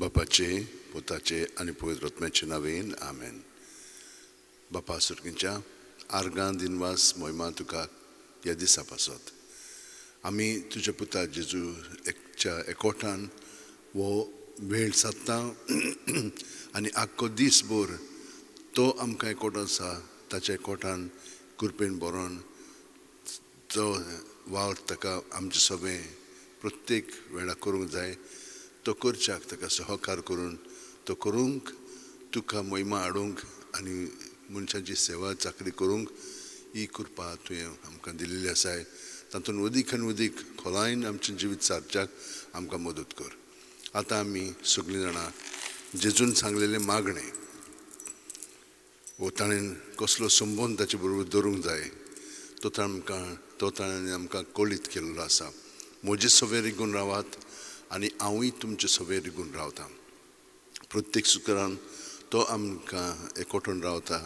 बापाचे पुताचे आनी पवित्र आत्म्याचे नांवेन आमेन. बापा सुर्गीच्या आर्गां दिनवास मोहिमा तुका ह्या दिसा पासत आमी तुज्या पुता जेजूच्या एकवटान वो वेळ साधता आनी आख्खो दीसभर तो आमकां एकवटो आसा ताच्या एकवटान कृपेन बरोवन जो वावर ताका आमचे सगळे प्रत्येक वेळा करूंक जाय तो करच्याक ताका सहकार करून तो करूंक तुका महिमा हाडूंक आनी मनशांची सेवा चाकरी करूंक ही कृपा तुवें आमकां दिलेली आसा. तातूंत अदीक आनी अदीक खोलायेन आमचें जिवीत सारच्याक आमकां मदत कर. आतां आमी सगळीं जाणां जेजून सांगलेलें मागणें वो ताणें कसलो संबंद ताचे बरोबर दवरूंक जाय तो ताणें आमकां कळीत केल्लो आसा. म्हजे सवे रिगून रावात आनी हांवूय तुमचे सवे रिगून रावतां. प्रत्येक सुकरान तो आमकां एकवटून रावता,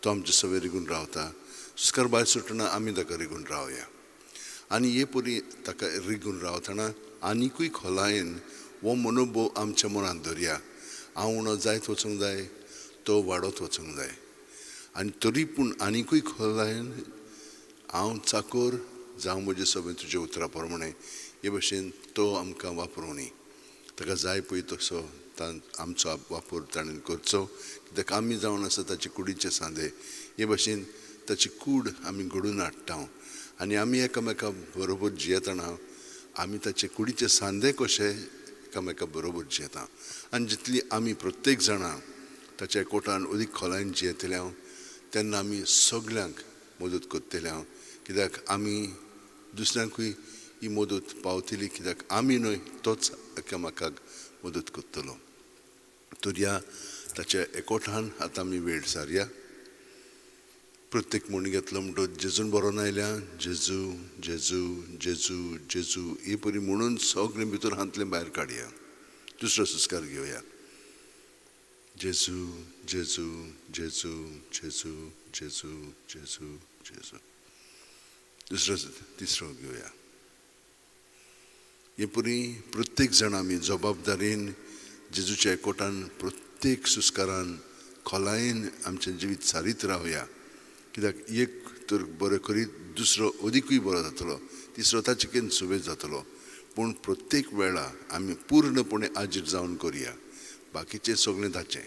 तो आमचे सवे रिगून रावता. सुस्कार भायर सुटना आमी ताका रिगून रावया आनी हे परी ताका रिगून रावतना आनिकूय खोलायेन हो मनोभव आमच्या मनांत धरया. हांव उणो जायत वचूंक जाय, तो वाडत वचूंक जाय आनी तरी पूण आनिकूय खोलायेन हांव चाकोर जावं म्हजे सगळें तुज्या उतरा प्रमाणे हे भशेन तो आमकां वापरूनी ताका जाय पळय तसो आमचो वापर ताणें करचो. कित्याक आमी जावन आसा ताचे कुडीचे सांदे हे भशेन ताची कूड आमी घडोवन हाडटा आनी आमी एकामेका बरोबर जियेतना आमी ताचे कुडीचे सांदे कशे एकामेका बरोबर जियेता आनी जितली आमी प्रत्येक जाणां ताच्या एकवटान अदीक खोलायेन जियेतल्या तेन्ना आमी सगळ्यांक मदत करतल्या. कित्याक आमी दुसऱ्यांकूय ही मदत पावतली, कित्याक आमी न्हय तोच एकामेकाक मदत करतलो. तर ह्या ताच्या एकवटान आतां आमी वेळ सारया. प्रत्येक म्हण घेतलो म्हणटो जेजून बरोवन आयल्या जेजू जेजू जेजू जेजू ही परी म्हणून सगळें भितर हातलें भायर काडया. दुसरो सुस्कार घेवया. जेजू जेजू जेजू जेजू जेजू जेजू जेजू. दुसरो तिसरो घेवया. हे परी प्रत्येक जाण आमी जबाबदारेन जेजूच्या एकवटान प्रत्येक सुस्कारान खोलायेन आमचें जिवीत सारीत रावया. कित्याक एक तर बरें करीत दुसरो अदीकूय बरो जातलो, तिसरो ताचेकेन सुबेज जातलो. पूण प्रत्येक वेळा आमी पूर्णपणे हाजीर जावन करया. बाकीचें सगळें ताचें.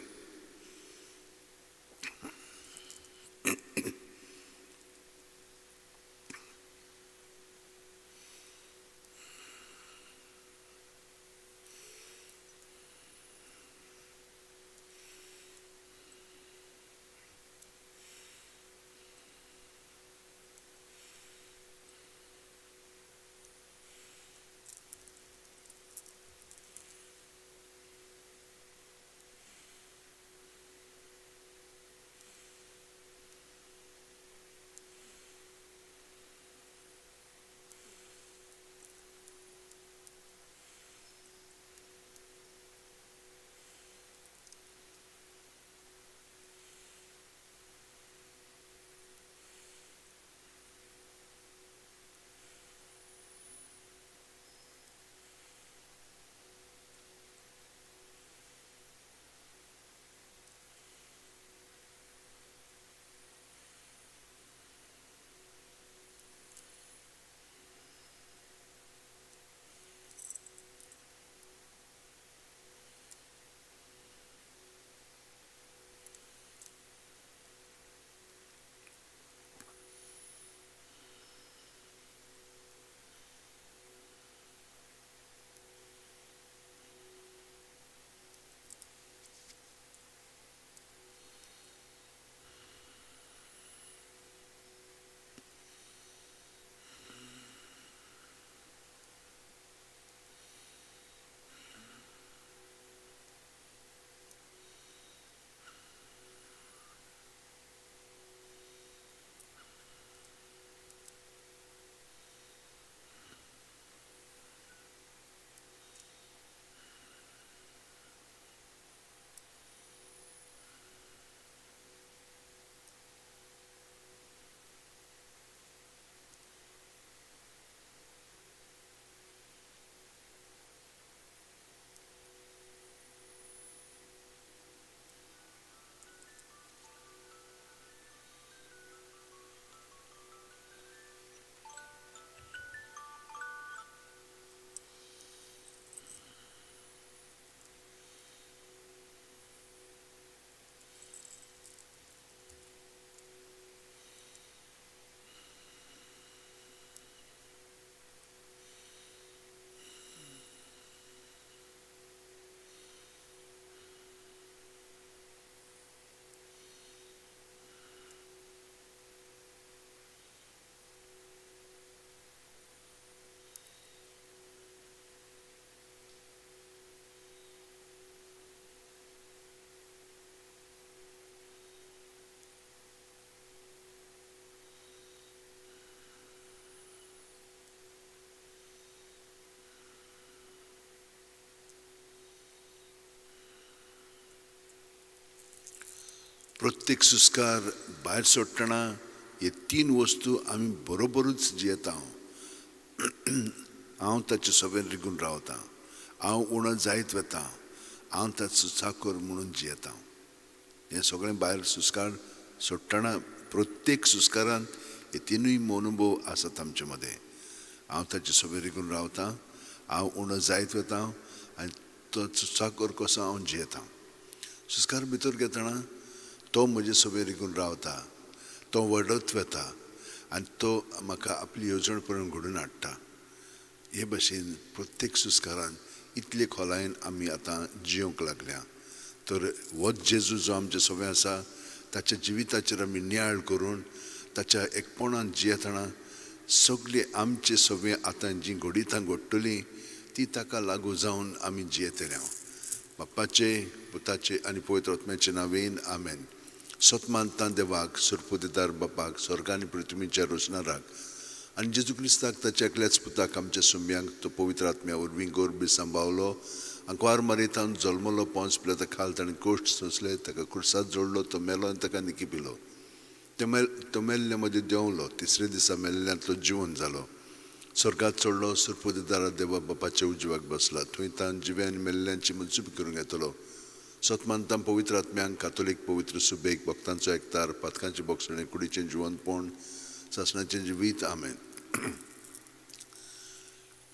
प्रत्येक सुस्कार भायर सोडटना हे 3 वस्तू आमी बरोबरूच जियेता. हांव ताचे सोबेन रिगून रावता, हांव उणो जायत वता, हांव ताचो चाकर म्हणून जियेता. हें सगळें भायर सुस्कार सोडटना प्रत्येक सुस्कारान हे 3य अनुभव आसात आमचे मदें. हांव ताचे सोबेन रिगून रावता, हांव उणो जायत वता आनी तो चाकर कसो हांव जियेता. सुस्कार भितर घेतना तो म्हजे सोबेन रिगून रावता, तो वडत वता आनी तो म्हाका आपली येवजण पर्यंत घडोवन हाडटा. हे भाशेन प्रत्येक सुस्कारान इतले खोलायेन आमी आतां जियोंक लागल्या. तर हो जेजू जो आमचे सोबें आसा ताच्या जिविताचेर आमी नियाळ करून ताच्या एकपणान जियेतना सगळे आमचे सोबें आतां जी घडीतां घडटलीं ती ताका लागू जावन आमी जियेतल्या. बापाचे, पुताचे आनी पवित्र आत्म्याचे नांवेन आमेन. सोतमानता देवाक, सुरपुदेदार बापाक, स्वर्ग आनी पृथ्वीच्या रोशनाराक आनी जेजू क्रिस्ताक ताच्या एकल्याच पुताक आमच्या सुम्यांक तो पवित्र आत्म्या वरवीं गोरबी सांबाळलो. आंकवार मारयतावन जल्मलो, पोंच पिलो, खाल ताणें कोश्ट सोंसले, ताका खुर्सात जोडलो, तो मेलो आनी ताका निकिपिलो. तो मेल्ले मदीं देंवलो, तिसरे दिसा मेल्ल्यांतलो जिवन जालो. स्वर्गात चडलो, सुरपुदेदार देवा बापाच्या उजव्याक बसला. थंय ताण जिवे आनी मेल्ल्यांची मनसुबी करूंक येतलो. सोतमानतां पवित्र आत्म्यांक, कातोलीक पवित्र सुबेक, भक्तांचो एकतार, पातकांचे बोगसणे, कुडीचें जिवंतपण, सासणाचें जिवीत. आमेन.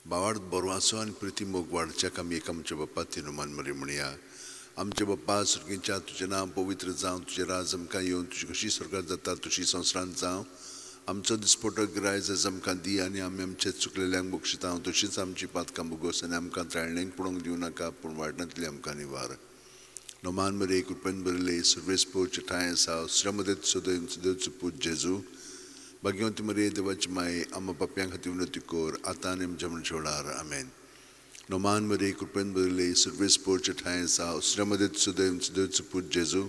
भावार्थ बरवासो आनी प्रिती मोग वाडच्याक आमी एक आमच्या बाप्पा तिनुमान मरी म्हणया. आमचे बाप्पा सुर्गींच्या, तुजें नांव पवित्र जावं, तुजें राज आमकां येवं, तुजी कशी स्वर्गांत जाता तशी संवसारांत जावं. आमचो दिसपटो गिरायज आयज आमकां दी आनी आमी आमचे चुकलेल्यांक बक्षितां, तशीच आमची पातकां बुगोस आनी आमकां त्राळणेक पडोवंक दिवं नाका, पूण वायटांतली आमकां निवार. नोमान मरे कृपेन बरले, सुर्वेस पोवचे ठाय आसा, श्रमदेत सुदैव सुदेवचो पूत जेजू. भाग्यवंती मरे देवाची माये, आम्हा पाप्यां खातीर विनंती कर, आतां आनी आमच्या मनशा वेळार. आमेन. नोमान मरे कृपेन बरले, सुर्वेस पोवचे ठाय आसा, श्रमदेत सुदैव सुदेवचो पूत जेजू.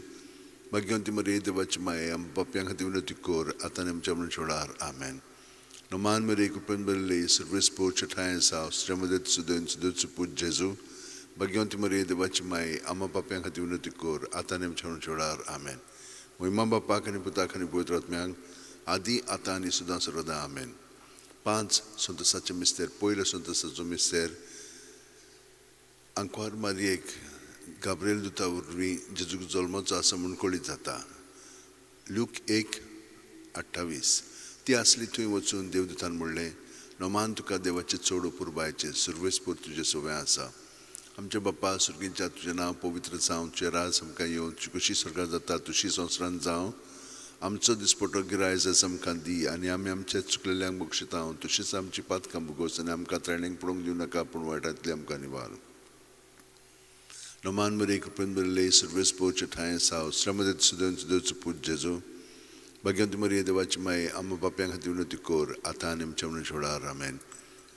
भाग्यवंती मरे देवाची माये, आम्हा पाप्यां खातीर विनंती कर, आतां आनी आमच्या मनशा वेळार. आमेन. नोमान मरे कृपेन बरले, सुर्वेस पोवचे ठाय आसा, श्रमदेत सुदैव सुदेवचो पूत जेजू. भाग्यवंती मरे देवाची माये, आम्हा पाप्यां खातीर विनंती कर, आतां आनी आमच्या मनशा वेळार. आमेन. महिमा बापाक आनी पुताक आनी पवित्र आत्म्यांक, आदी आतां आनी सदां सर्वदा. आमेन. 5 संतोसाचे मिस्तेर. पयलो संतोसाचो मिस्तेर. आंकवार मारयेक गाब्रिएल दुता वरवीं जेजूक जल्माचो आसा म्हूण कळीत जाता. लूक 1:28. ती आसली थंय वचून देवदुतान म्हणलें, नोमान तुका देवाचे चड पुरबायचे, सुर्वेस्पूर तुजे सोबें आसा. आमच्या बाप्पा सुर्गींच्या, तुजें नांव पवित्र जावं, तुजें राज आमकां येवं, तुजी कशी स्वर्गांत जाता तशी संवसारांत जावं. आमचो दिसपटो गिरायज आयज आमकां दी आनी आमी आमच्या चुकलेल्यांक बक्षितां, तशीच आमची पातकां बुगोस आनी आमकां त्राणेक पडोवंक दिवं नाका, पूण वायटांतली आमकां निवार. नोमान मरे कृपेन बरले, सुर्वेस पोवचे ठाय आसा, श्रमदेत सुदैव सुदेवचो पूत जेजू. भाग्यवंती मरे देवाची माये, आम्हा पाप्यां खातीर विनंती कर, आतां आनी आमच्या मनशा वेळार. आमेन.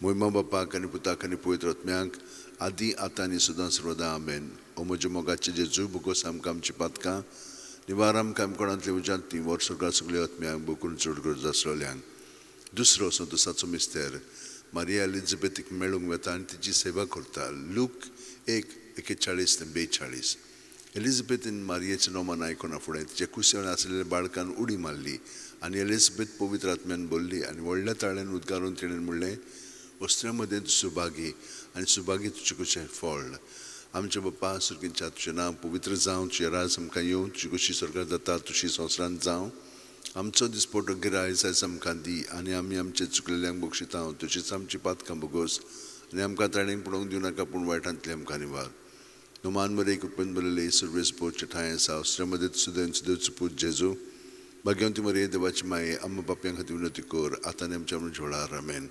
महिमा बापाक आनी पुताक आनी पवित्र आत्म्यांक, आदी आतां आनी सदां सर्वदा. आमेन. ओ म्हज्या मोगाचे जेजू, बुगोस आमकां आमची पातकां, निवार आमकां आमकोणांतली उजांतली, वर स्वर्गांत सगळ्या आत्म्यांक, बोकून चड गरज आसलेल्यांक. दुसरो संतोसाचो मिस्तेर. मारिया एलिझाबेथीक मेळूंक वता आनी तिची सेवा करता. लूक 1:41-42. एलिझाबेथीन मारियेचें नोमान आयकना फुडें तिचे कुशें आसलेल्या बाळकान उडी मारली आनी एलिझाबेथ पवित्र आत्म्यान बोल्ली आनी व्हडल्या ताळ्यान उद्गारून तिणें म्हणलें, वस्त्र्यां मदें सुभागी आनी सुभागी तुजें कशें फळ. आमच्या बाप्पा सुर्गींच्या, तुजें नांव पवित्र जावं, तुजें राज आमकां येवं, तुजी कशी स्वर्गांत जाता तशी संवसारांत जावं. आमचो दिसपटो गिरायज आयज आमकां दी आनी आमी आमचे चुकलेल्यांक बक्षितां, तशीच आमची पातकां बुगोस आनी आमकां त्राणेक पडोवंक दिवं नाका, पूण वायटांतली आमकां निवार. नोमान मरे कृपेन बरले, सुर्वेस पोवचे ठाय आसा, श्रमदेत सुदैव सुदेवचो पूत जेजू. भाग्यवंती मरे देवाची माये, आम्हा पाप्यां खातीर विनंती कर, आतां आनी आमच्या मनशा वेळार. आमेन.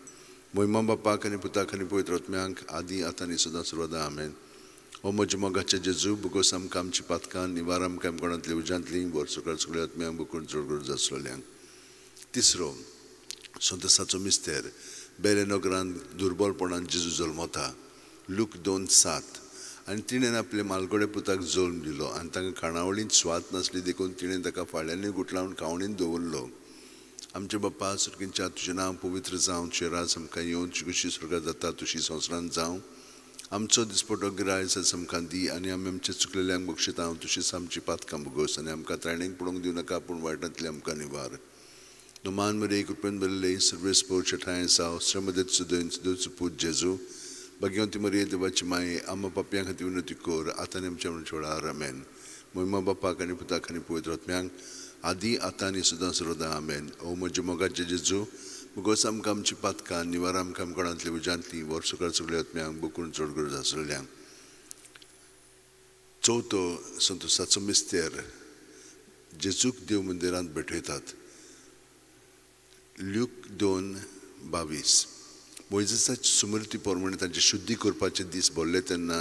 महिमा बापाक आनी पुताक आनी पवित्र आत्म्यांक, आदी आतां आनी सदां सर्वदा. आमेन. ओ म्हज्या मोगाचे जेजू, बुगोस आमकां आमची पातकां, निवार आमकां आमकोणांतली उजांतली, वर स्वर्गांत सगळ्या आत्म्यांक, बुकून चड गरज आसलेल्यांक. तिसरो संतोसाचो मिस्तेर. बेले नगरांत दुर्बलपणान जेजू जल्मता. लूक 2:7. आनी तिणें आपले मालगडे पुताक जल्म दिलो आनी ताका खाणावळींत स्वाद नासली देखून तिणें ताका फाळ्यांनी गुटलावन खावणीन दवरलो. आमच्या बाप्पा सुर्गींच्या, तुजें नांव पवित्र जावं, तुजें राज आमकां येवं, तुजी कशी स्वर्गांत जाता तशी संवसारांत जावं. आमचो दिसपटो गिरायस आमकां दी आनी आमी आमच्या चुकलेल्यांक बक्षिता तशीच आमची पातकां भोगोस आनी आमकां त्राणेक पडोवंक दिवं नाका पूण वायटांतली आमकां निवार No man mere kupen belle service por chatain sao sramadet sudin sudu put Jesu Bagyanti Maria de Vachmai Amma Papiang Hatiunatikor Atanem Chaman Choda Amen Moima Bapa Kani Puta Kani Puetrotmang Adi Atani Sudan Suroda Amen O Majumoga Jesu Bugosam Kam Chipatka Nivaram Kam Korantli Vujantli Warsukar Suliatmang Bukun Chorgur Zasuliang Choto Santo Satsu Mister Jesuk Dev Mandirant Betetat Luke 2:22 मोइजेसाची सुमृती प्रमाणे तांचे शुद्धी करपाचे दीस बोल्ले तेन्ना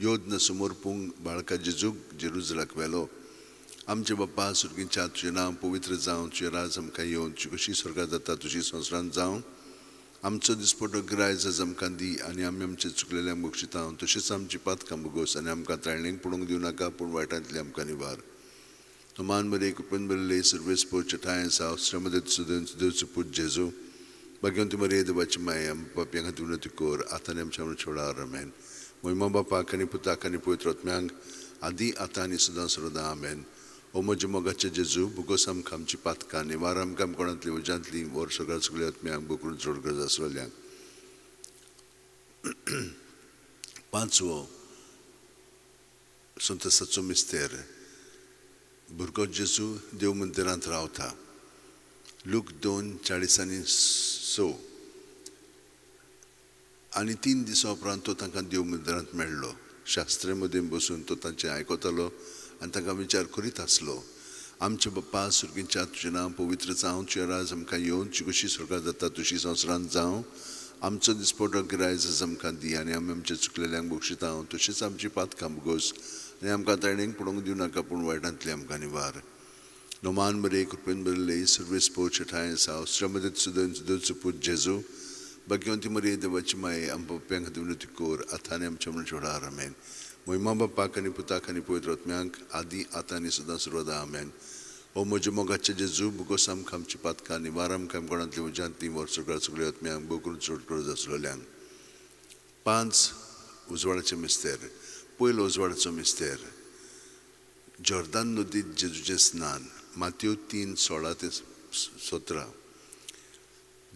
योजना समोर पुंग बाळका जेजूक जेरुजलाक व्हेलो आमचे बाप्पा सुर्गींच्या तुजें नांव पवित्र जावं तुजें राज आमकां येवन तुजी कशी स्वर्गांत जाता तुजी संवसारांत जावं आमचो दिसपटो गिरायज आज आमकां दी आनी आमी आमचे चुकलेल्यांक बक्षिता तशेंच आमची पातकां भोगोस आनी आमकां त्राणेक पडोवंक दिवं नाका पूण वायटांतली आमकां निवार No man mere kupen belle service por chatain sao sramadet sudin sudu put Jesu Bagyanti Maria de Vachmai Amma Papiang Hatiunatikor Atanem Chaman Choda Amen Moima Bapa Kani Puta Kani Puetrotmang Adi Atani Sudan Suroda Amen O Majumogacha Jesu Bugosam Kam Chipatka Nivaram Kam Korantli Vujantli Warsogar Sugliatmang Bukurun Chorgar Zasrolyang Panswo Santa Satsu Mister Burgo Jesu Dev Mandirant रावता Luke 2:40 आनी 3 दिसां उपरांत तो तांकां देव मंदिरांत मेळ्ळो शास्त्रे मदीं बसून तो तांचें आयकतालो आनी तांकां विचार करीत आसलो आमचे बाप्पा सुर्गींच्या तुजें नांव पवित्र जावं तुजें राज आमकां येवन तुजी कशी स्वर्गांत जाता तशी संवसारांत जावं आमचो दिसपटो गिरायज आमकां दी आनी आमी आमचे चुकलेल्यांक बक्षिता तशीच आमची पातकां भोगोस आनी आमकां त्राणेक पडोवंक दिवं नाका पूण वायटांतली आमकां निवार No man mere kupen belle service por chatain sao sramadet sudin sudu put Jesu Bagyanti Maria de Vachmai Amma Papiang Hatiunatikor Atanem Chaman Choda Amen Moima Bapa Kani Puta Kani Puetrotmang Adi Atani Sudan Suroda Amen O Majumogacha Jesu Bugosam Kam Chipatka Nivaram Kam Korantli Vujantli Warsogar Sugliatmang Bukurun Chorgar Zasrolyang Pans Uzwaraचे Mister Puylo Uzwaraचो Mister Jordan नदीत जेजूचें स्नान Matthew 3:16-17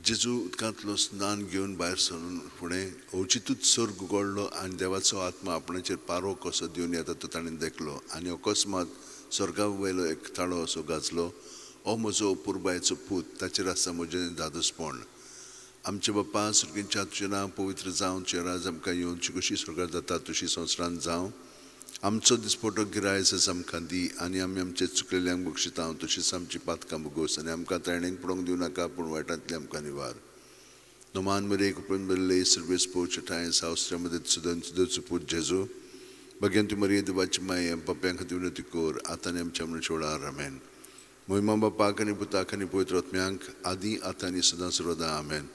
जेजू उदकांतलो स्नान घेवन भायर सरून फुडें अवचितूच स्वर्ग उगडलो आनी देवाचो आत्मा आपणाचेर पारो कसो दिवन येता तो ताणें देखलो आनी अकस्मात स्वर्गा वयलो एक ताळो असो गाजलो हो म्हजो अपुरबायेचो पूत ताचेर आसा म्हजें दादोसपण आमचे बाप्पा सुर्गींच्या तुजें नांव पवित्र जावं तुजें राज आमकां येवन तुजी कशी स्वर्गांत जाता तशी संवसारांत जावं आमचो दिसपटो गिरायज आमकां दी आनी आमी आमचे चुकलेल्यांक बक्षिता तशीच आमची पातकां भोगोस आनी आमकां त्राणेक पडोवंक दिवं नाका पूण वायटांतली आमकां निवार No man mere kupen belle service por chatain sao sramadet sudin sudu put Jesu Bagyanti Maria de Vachmai Amma Papiang Hatiunatikor Atanem Chaman Choda Amen Moima Bapa Kani Puta Kani Puetrotmang Adi Atani Sudan Suroda Amen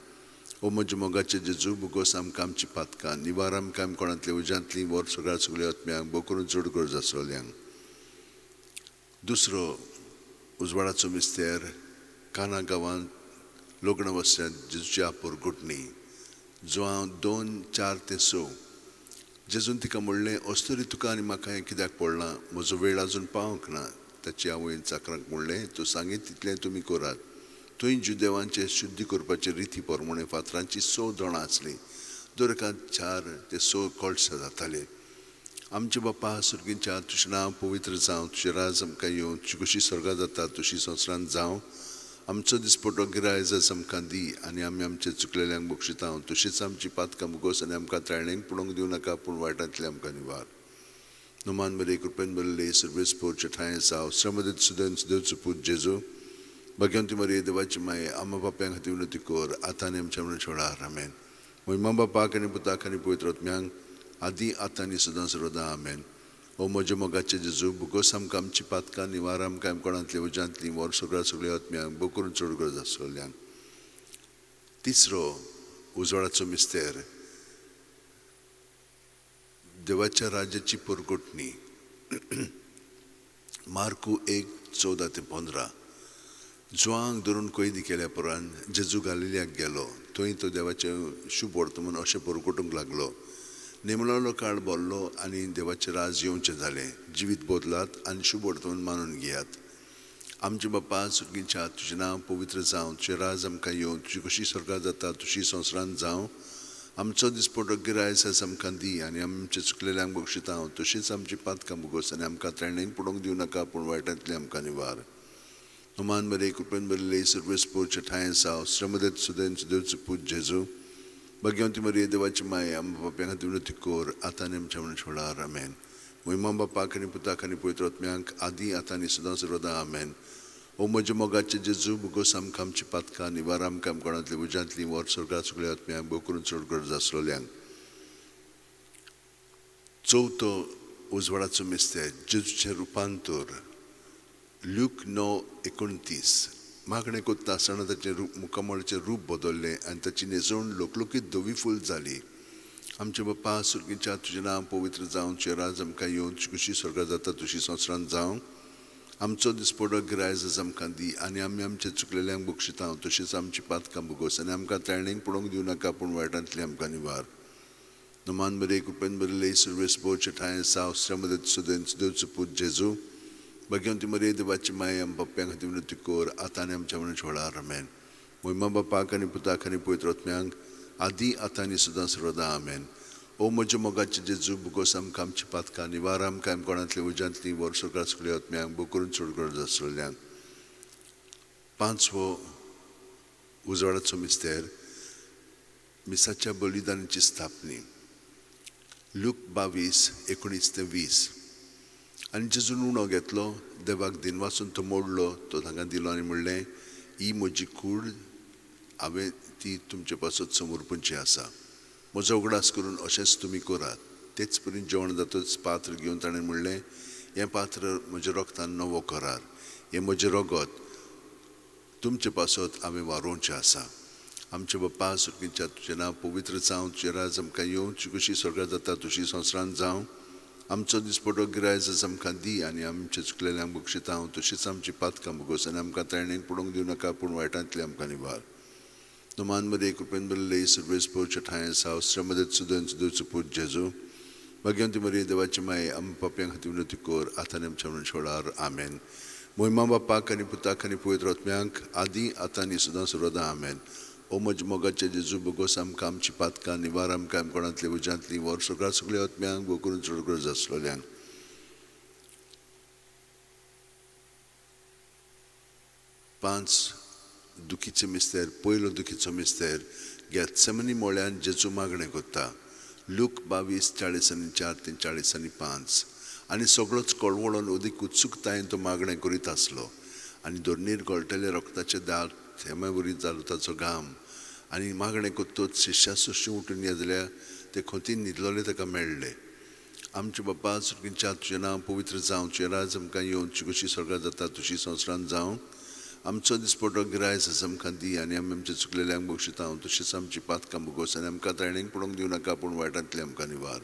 O Majumogacha Jesu Bugosam Kam Chipatka Nivaram Kam Korantli Vujantli Warsogar Sugliatmang Bukurun Chorgar Zasrolyang दुसरो उजवाडाचो मिस्तेर काना गांवांत लग्न बसल्यात जेजूच्या पोरगुटणी जो 2:4-6 जेजून तिका म्हणलें अस्तरी तुका आनी म्हाका हें कित्याक पडलां म्हजो वेळ आजून पावंक ना ताची आवयन चाकरांक म्हणलें तूं सांगीत तितलें तुमी करात थंय जुदेवांचे शुद्धी करपाचे रिती प्रमाणे फातरांची 6 दोणां आसलीं दर एका 4 ते 6 कळसां जाताले आमचे बाप्पा सुर्गींच्या तुजें नांव पवित्र जावं तुजें राज आमकां येवन तुजी कशी स्वर्गांत जाता तशी संवसारांत जावं आमचो दिसपटो गिरायज आमकां दी आनी आमी आमचे चुकलेल्यांक बक्षिता तशीच आमची पातकां भोगोस आनी आमकां त्राणेक पडोवंक दिवं नाका पूण वायटांतली आमकां निवार No man mere kupen belle service por chatain sao sramadet sudin sudu put Jesu Bagyanti Maria de Vachmai Amma Papiang Hatiunatikor Atanem Chaman Choda Amen Moima Bapa Kani Puta Kani Puetrotmang Adi Atani Sudan Suroda Amen O Majumogacha Jesu Bugosam Kam Chipatka Nivaram Kam Korantli Vujantli Warsogar Sugliatmang Bukurun Chorgar Zasrolyang तिसरो उजवाडाचो मिस्तेर देवाच्या राज्याची पोरगुटणी मार्कू 1:14-15 जुआंक धरून कैदी केल्या उपरांत जेजू गालिल्याक गेलो थंय तो देवाचें शुभ वर्तमान अशें पोरगुटूंक लागलो नेमलेलो काळ बोल्लो आनी देवाचें राज येवचें जालें. जिवीत बदलात आनी शुभ वर्तमान मानून घेयात. आमचे बाप्पा सुर्गीच्या तुजें नांव पवित्र जावं. तुजें राज आमकां येवं. तुजी कशी स्वर्गांत जाता तशी संवसारांत जावं. आमचो दिसपटो गिरायस आयज आमकां दी आनी आमचे चुकलेल्यांक बक्षिता हांव. तशीच आमची पातकां भोगोस आनी आमकां त्रेणेन पडोवंक दिवं नाका पूण वायटांतली आमकां निवार. नोमान बरे कृपेन बरले सर्वेस पोरचे ठायें साव. श्रमदेत सुदेन सुदेवचो पूज जेजू. भगवंती मरिये देवाची माय आमच्या बाप्यां खातीर विनंती कोर. आतां आनी आमच्या मनशां वेळार आमेन. मोहिमा बापाक आनी पुताक आनी पवित्र आत्म्यांक आदी आतां आनी सदां सर्वदा आमेन. ओ म्हज्या मोगाचे जेजू भोगोस आमकां आमची पातकां निवार आमकां कोणांतली उज्यांतली वर स्वर्गात सगळ्या आत्म्यांक भोव करून चड गरज आसलेल्यांक. चवथो उजवाडाचो मिस्तेर जेजूचें रुपांतर. ल्यूक 9:29. मागणें कोत्ता आसतना ताचें मुखामळाचें रूप बदल्लें आनी ताची न्हेसवण लोकलोकीत धवी फूल जाली. आमचे बाप्पा सुर्गीच्या तुजें नांव पवित्र जावं. तुजें राज आमकां येवं. तुजी कशी स्वर्गांत जाता तशी संवसारांत जावं. आमचो दिसपडो गिरायज आयज आमकां दी आनी आमी आमचे चुकलेल्यांक बक्षिता. तशीच आमची पातकां भोगोस आनी आमकां त्रेणेक पडोवंक दिवं नाका पूण वायटांतली आमकां निवार. नमान बरे कृपेन बरले सर्वेस बोरचे ठायें साव. श्रमदेत सुदेन सुदेवचो पूज जेजू. भगवंती मरिये देवाची माय आमच्या बाप्यां खातीर विनंती कोर. आतां आनी आमच्या मनशां वेळार आमेन. मोहिमा बापाक आनी पुताक आनी पवित्र आत्म्यांक आदी आतां आनी सदां सर्वदा आमेन. ओ म्हज्या मोगाचे जेजू भोगोस आमकां आमची पातकां निवार आमकां कोणांतली उज्यांतली वर स्वर्गात सगळ्या आत्म्यांक भोव करून चड गरज आसलेल्यांक. पांचवो उजवाडाचो मिस्तेर मिसाच्या बलिदानाची स्थापनी. लूक 22:19-20. आनी जेजून उणो घेतलो, देवाक दिन वाचून तो मोडलो, तो तांकां दिलो आनी म्हणलें, ही म्हजी कूड, हांवें ती तुमचे पासत समोर पुंची आसा. म्हजो उगडास करून अशेंच तुमी करात. तेच परी जेवण जातच पात्र घेवन ताणें म्हणलें, हें पात्र म्हज्या रोगतान नवो करार. हें म्हजें रगत तुमचे पासत हांवें वारोवचें आसा. आमचे बाप्पा सुर्गीच्या तुजें नांव पवित्र जावं. तुजें राज आमकां येवं. तुजी कशी स्वर्गांत जाता तशी संवसारांत जावं. आमचो दिसपटो गिरायज आयज आमकां दी आनी आमचे चुकलेल्यांक बक्षिता हांव. तशीच आमची पातकां भोगोस आनी आमकां त्रेणेक पडोवंक दिवं नाका पूण वायटांतली आमकां निवार. नोमान बरे कृपेन बरले सर्वेस पोरचे ठायें साव. श्रमदेत सुदेन सुदेवचो पूज जेजू. भगवंती मरिये देवाची माय आमच्या बाप्यां खातीर विनंती कोर. आतां आनी आमच्या मनशां वेळार आमेन. मोहिमा बापाक आनी पुताक आनी पवित्र आत्म्यांक आदी आतां आनी सदां सर्वदा आमेन. ओ म्हज्या मोगाचे जेजू भोगोस आमकां आमची पातकां निवार आमकां कोणांतली उज्यांतली वर स्वर्गात सगळ्या आत्म्यांक भोव करून चड गरज आसलेल्यांक. पांच दुखीचे मिस्तेर. पयलो दुखीचो मिस्तेर गेत्सेमनी मोळ्यान जेजू मागणें कोत्ता. लूक 22:40-4-40-5. आनी सगळोच कळवळोन अदीक उत्सुकतायेन तो मागणें करीत आसलो. आनी दोनीर गळटले रक्ताचे दाग, थेंबे वरी जालो ताचो घाम. आनी मागणें कोत्तोच शिश्या सुशी उठून येदल्या ते खोतीन न्हिदलोले ताका मेळ्ळे. आमचे बाप्पा सुर्गीच्या तुजें नांव पवित्र जावं. तुजें राज आमकां येवं. तुजी कशी स्वर्गांत जाता तशी संवसारांत जावं. आमचो दिसपटो गिरायज आयज आमकां दी आनी आमी आमच्या चुकलेल्यांक बक्षिता हांव. तशीच आमची पातकां भोगोस आनी आमकां त्रेणेक पडोवंक दिवं नाका पूण वायटांतली आमकां निवार.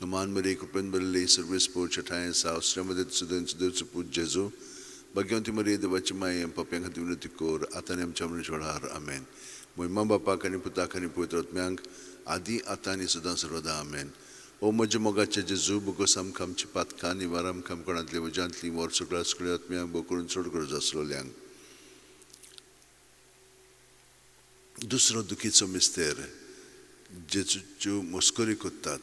नोमान बरे कृपेन बरले सर्वेस पोरचे ठायें साव. श्रमदेत सुदेन सुदेवचो पूज जेजू. भगवंती मरिये देवाची माय आमच्या बाप्यां खातीर विनंती कोर. आतां आनी आमच्या मनशां वेळार आमेन. मोहिमा बापाक आनी पुताक आनी पवित्र आत्म्यांक आदी आतां आनी सदां सर्वदा आमेन. ओ म्हज्या मोगाचे जेजू भोगोस आमकां आमची पातकां निवार आमकां कोणांतली उज्यांतली वर सगळ्या सगळ्या आत्म्यांक भोव करून चड गरज आसलेल्यांक. दुसरो दुखीचो मिस्तेर जेजूच्यो मस्करी कोत्तात.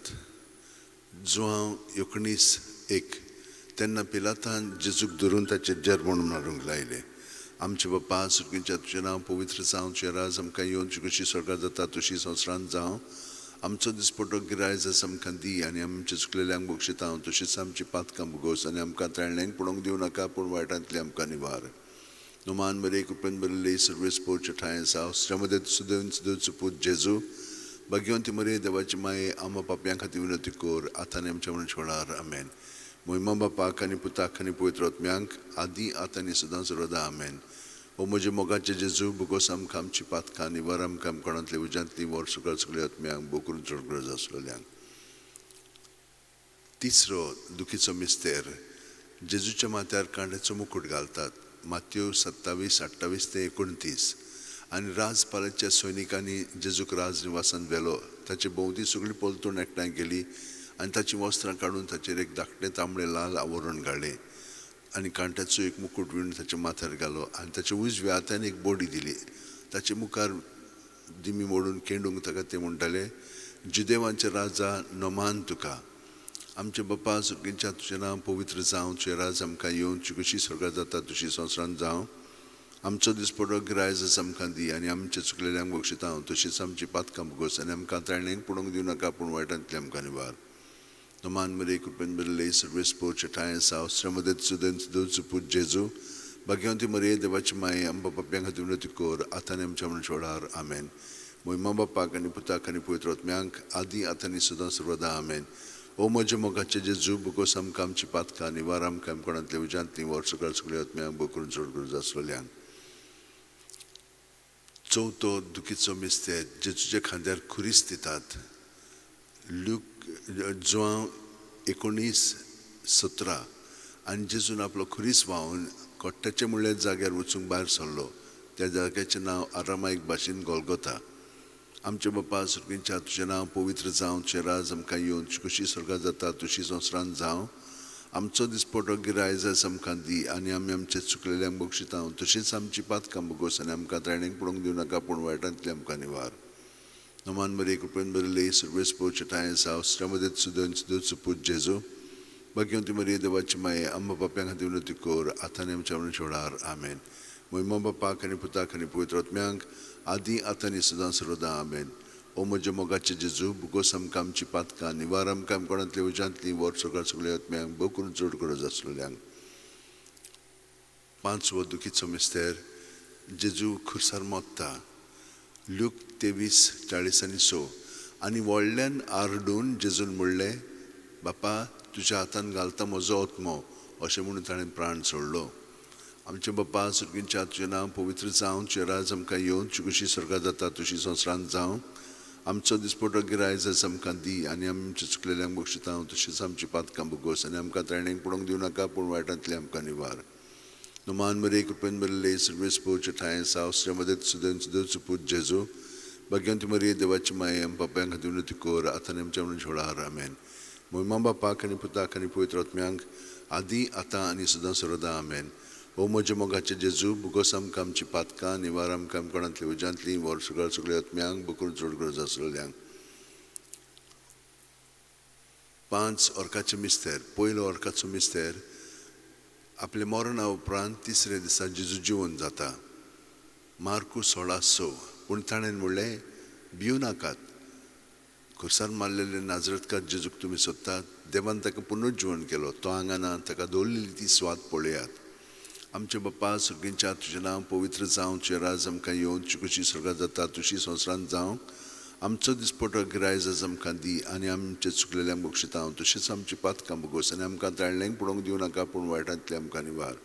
जुवांव 19:1. तेन्ना पिलातान जेजूक धरून ताचेर जर म्हणून मारूंक लायले. आमचे बाप्पा सुर्गीच्या तुजें नांव पवित्र जावं. तुजें राज आमकां येवं. तुजी कशी स्वर्गांत जाता तशी संवसारांत जावं. आमचो दिसपटो गिरायज आयज आमकां दी आनी आमचे चुकलेल्यांक बक्षिता हांव. तशीच आमची पातकां भोगोस आनी आमकां त्रेणेक पडोवंक दिवं नाका पूण वायटांतली आमकां निवार. नोमान बरे कृपेन बरले सर्वेस पोरचे ठायें साव. श्रमदेत सुदेन सुदेवचो पूज जेजू. भगवंती मरिये देवाची माये आमच्या बाप्यां खातीर विनंती कोर. आतां आनी आमच्या मनशां वेळार आमेन. मोहिमा बापाक आनी पुताक आनी पवित्र आत्म्यांक आदी आतां आनी सदां सर्वदा आमेन. ओ म्हज्या मोगाचे जेजू भोगोस आमकां आमची पातकां निवार आमकां कोणांतली उज्यांतली वर सगळ्या सगळ्या आत्म्यांक भोव करून चड गरज आसलेल्यांक. तिसरो दुखीचो मिस्तेर जेजूच्या माथ्यार कांड्याचो मुकुट घालतात. माथ्यू 27:28-29. आनी राजपालाच्या सैनिकांनी जेजूक राज निवासान व्हेलो. ताचे भोंवती सगळी पलतून एकठांय केली आनी ताची वस्त्रां काडून ताचेर एक धाकटें तांबडें लाल आवरण घालें आनी कांट्याचो एक मुकुट विणून ताच्या माथ्यार घालो आनी ताच्या उजव्या हातान एक बोडी दिली. ताचे मुखार दिमी मोडून केंडूंक ताका ते म्हणटाले, जुदेवांचे राजा नोमान तुका. आमचे बापा सुर्गींच्या तुजें नांव पवित्र जावं, तुजें राज आमकां येवं, तुजी कशी स्वर्गांत जाता तशी संवसारांत जावं. आमचो दिसपडो गिरायज आमकां दी आनी आमचे चुकलेल्यांक बक्षितांव, तशीच आमची पातकां भोगोस आनी आमकां ताळणेक पडोवंक दिवं नाका, पूण वायटांतली आमकां निवार. Noman Maria Kupen Berlei Service Poach Italian South Sramadet Students Dulce Put Jesu Bagionti Maria de Vachmai Amba Papianga Dunatikor Atanem Chaman Shodar Amen. Moimamba Pakani Putakani Puetrot Miank Adi Atani Sudan Survada Amen. O Mojamogacha Jesu Bukosam Kam Chipatka Nivaram Kam Konant Levijanti Warsukar Skuliat Miang Bukurun Surgurza Solian. Chouto Dukitso Misted Jesuja Khander Kuristitat Luke Juan 19:17 आनी जेजून आपलो खुरीस व्हांवून कोट्ट्याचे मुळ्या जाग्यार वचूंक भायर सरलो. त्या जाग्याचें नांव आरामायक भाशेन गोलगोथा. आमचे बापा सुर्गींच्या तुजें नांव पवित्र जावं, तुजें राज आमकां येवं, कशी स्वर्गांत जाता तशी संवसारांत जावं. आमचो दिसपडो गिरायज आमकां दी आनी आमी आमचे चुकलेल्यांक बक्षितांव, तशीच आमची पातकां भोगोस आनी आमकां ताळणेक पडोवंक दिवं नाका, पूण वायटांतली आमकां निवार. Noman Maria Kupen Berlei Service Poach Italian South Sramadet Students Dulce Put Jesu Bagionti Maria de Vachmai Amba Papianga Dunatikor Atanem Chaman Shodar Amen. Moimamba Pakani Putakani Puetrot Miang Adi Atani Sudan Saroda Amen. O Mojamogacha Jesu Bukosam Kam Chipatka Nivaram Kam Konant Levijantli Warsukar Skuliat Miang Bukurun Surgurza Soliang. Panswo Dukitso Mister Jesu Kursar Motta Luke 23:40 आनी व्हडल्यान आरडून जेजून म्हणलें, बापा तुज्या हातान घालता म्हजो आत्मो, अशें म्हणून ताणें प्राण सोडलो. आमचे बापा सुर्गींच्या तुजें नांव पवित्र जावं, तुजें राज आमकां येवं, तुजी कशी स्वर्गांत जाता तशी संवसारांत जावं. आमचो दिसपडो गिरायज आमकां दी आनी आमी आमचे चुकलेल्यांक बक्षितांव, तशीच आमची पातकां भोगोस आनी आमकां ताळणेक पडोवंक दिवं नाका, पूण वायटांतली आमकां निवार. Noman Maria Kupen Berlei Service Poach Italian South Sramadet Students Dulce Put Jesu Bagionti Maria de Vachmai Amba Papianga Dunatikor Atanem Chaman Shodar Amen. Moimamba Pakani Putakani Puetrot Miang Adi Ata Ani Sudan Saroda Amen. O Mojamogacha Jesu Bukosam Kam Chipatka Nivaram Kam Konant Levijantli Warsukar Skuliat Miang Bukurun Surgurza Soliang. 5 orkaचे मिस्तेर. पयलो orkaचो मिस्तेर आपले मरणा उपरांत तिसरे दिसा जेजू जिवन जाता. मार्कू 16:6 पूण ताणें म्हणलें, भिवू नाकात. खुर्सार मारलेले नाजरतकार जेजूक तुमी सोदतात, देवान ताका पुनर्जीवन केलो, तो हांगा ना, ताका दवरलेली ती स्वाद पळयात. आमचे बापा सुर्गींच्या तुजें नांव पवित्र जावं, तुजें राज आमकां येवं, तुजी कशी स्वर्गांत जाता तशी संवसारांत जावं. आमचो दिसपडो गिरायज आमकां दी आनी आमचे चुकलेल्यांक बक्षितांव, तशीच आमची पातकां भोगोस आनी आमकां ताळणेक पडोवंक दिवं नाका, पूण वायटांतली आमकां निवार.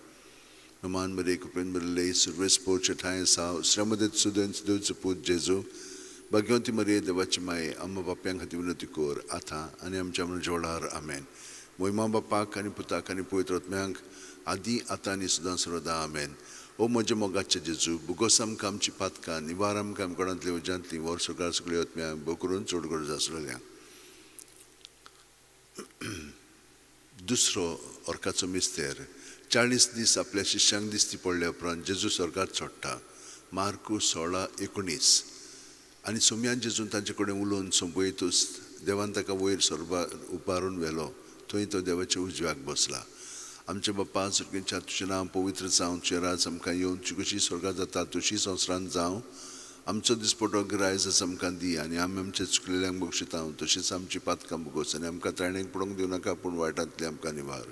Noman Maria Kupen Berlei Service Poach Italian South Sramadet Students Dulce Put Jesu Bagionti Maria de Vachmai Amba Papianga Dunatikor Ata आनी आमच्या मन जोडार Amen. Moimamba Pakani Putakani Puetrot Miang Adi Atani Sudan Saroda Amen. O Mojamogacha Jesu Bukosam Kam Chipatka Nivaram Kam Konant Levijantli Warsukar Skuliat Miang Bukurun Surgurza Soliang. दुसरो orkaचो मिस्तेर 40 दीस आपल्या शिष्यांक दिसती पडले उपरांत जेजू स्वर्गांत चडटा. मार्कू 16:19 आनी सोम्यान जेजून तांचे कडेन उलोवन सोंपयतूच देवान ताका वयर उबारून व्हेलो. थंय तो देवाच्या उजव्याक बसला. आमचे बापा सुर्गींच्या तुजें नांव पवित्र जावं, तुजें राज आमकां येवं, तुजी कशी स्वर्गांत जाता तशी संवसारांत जावं. आमचो दिसपडो गिरायज आमकां दी आनी आमी आमचे चुकलेल्यांक बक्षितांव, तशीच आमची पातकां भोगोस आनी आमकां ताळणेक पडोवंक दिवं नाका, पूण वायटांतली आमकां निवार.